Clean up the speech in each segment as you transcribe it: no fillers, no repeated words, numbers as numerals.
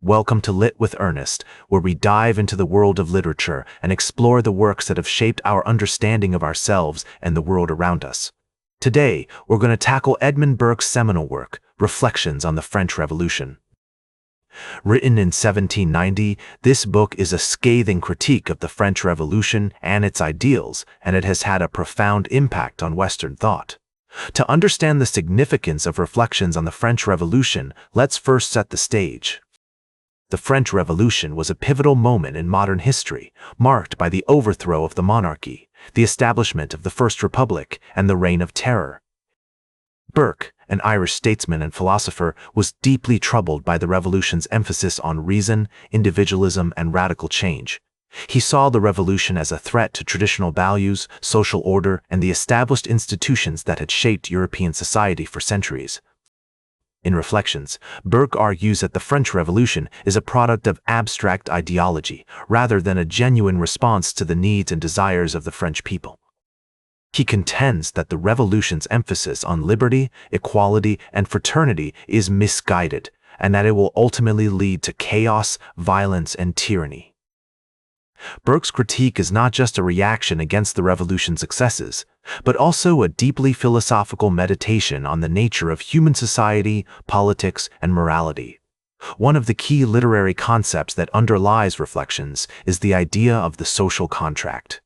Welcome to Lit with Ernest, where we dive into the world of literature and explore the works that have shaped our understanding of ourselves and the world around us. Today, we're going to tackle Edmund Burke's seminal work, Reflections on the French Revolution. Written in 1790, this book is a scathing critique of the French Revolution and its ideals, and it has had a profound impact on Western thought. To understand the significance of Reflections on the French Revolution, let's first set the stage. The French Revolution was a pivotal moment in modern history, marked by the overthrow of the monarchy, the establishment of the First Republic, and the Reign of Terror. Burke, an Irish statesman and philosopher, was deeply troubled by the revolution's emphasis on reason, individualism, and radical change. He saw the revolution as a threat to traditional values, social order, and the established institutions that had shaped European society for centuries. In Reflections, Burke argues that the French Revolution is a product of abstract ideology rather than a genuine response to the needs and desires of the French people. He contends that the revolution's emphasis on liberty, equality, and fraternity is misguided, and that it will ultimately lead to chaos, violence, and tyranny. Burke's critique is not just a reaction against the revolution's excesses, but also a deeply philosophical meditation on the nature of human society, politics, and morality. One of the key literary concepts that underlies Reflections is the idea of the social contract.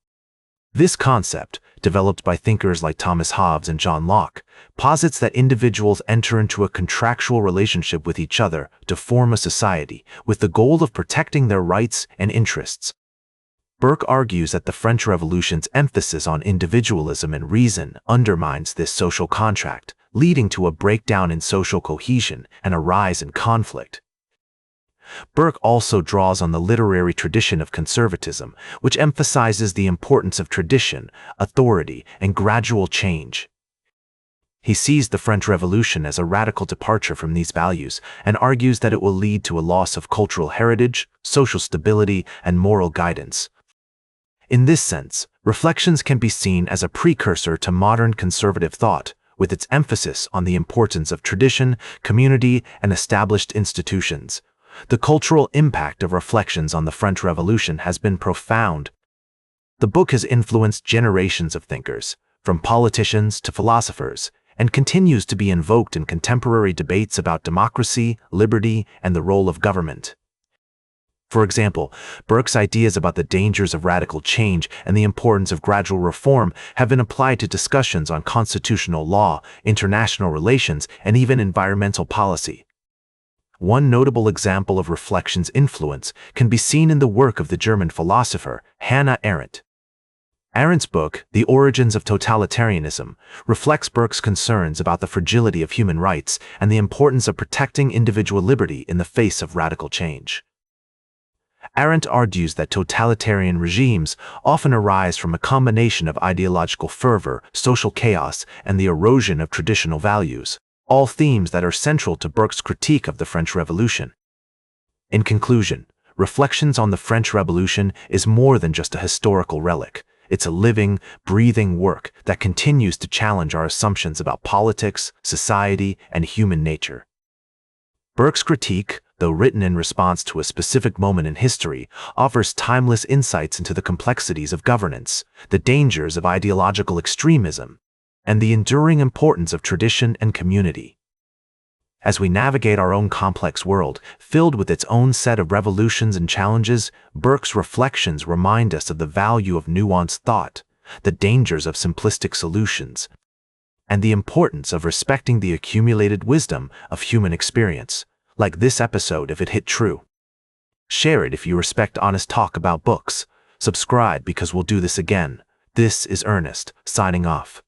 This concept, developed by thinkers like Thomas Hobbes and John Locke, posits that individuals enter into a contractual relationship with each other to form a society, with the goal of protecting their rights and interests. Burke argues that the French Revolution's emphasis on individualism and reason undermines this social contract, leading to a breakdown in social cohesion and a rise in conflict. Burke also draws on the literary tradition of conservatism, which emphasizes the importance of tradition, authority, and gradual change. He sees the French Revolution as a radical departure from these values and argues that it will lead to a loss of cultural heritage, social stability, and moral guidance. In this sense, Reflections can be seen as a precursor to modern conservative thought, with its emphasis on the importance of tradition, community, and established institutions. The cultural impact of Reflections on the French Revolution has been profound. The book has influenced generations of thinkers, from politicians to philosophers, and continues to be invoked in contemporary debates about democracy, liberty, and the role of government. For example, Burke's ideas about the dangers of radical change and the importance of gradual reform have been applied to discussions on constitutional law, international relations, and even environmental policy. One notable example of Reflections' influence can be seen in the work of the German philosopher Hannah Arendt. Arendt's book, The Origins of Totalitarianism, reflects Burke's concerns about the fragility of human rights and the importance of protecting individual liberty in the face of radical change. Arendt argues that totalitarian regimes often arise from a combination of ideological fervor, social chaos, and the erosion of traditional values, all themes that are central to Burke's critique of the French Revolution. In conclusion, Reflections on the French Revolution is more than just a historical relic. It's a living, breathing work that continues to challenge our assumptions about politics, society, and human nature. Burke's critique, though written in response to a specific moment in history, offers timeless insights into the complexities of governance, the dangers of ideological extremism, and the enduring importance of tradition and community. As we navigate our own complex world, filled with its own set of revolutions and challenges, Burke's Reflections remind us of the value of nuanced thought, the dangers of simplistic solutions, and the importance of respecting the accumulated wisdom of human experience, like this episode if it hit true. Share it if you respect honest talk about books. Subscribe because we'll do this again. This is Ernest, signing off.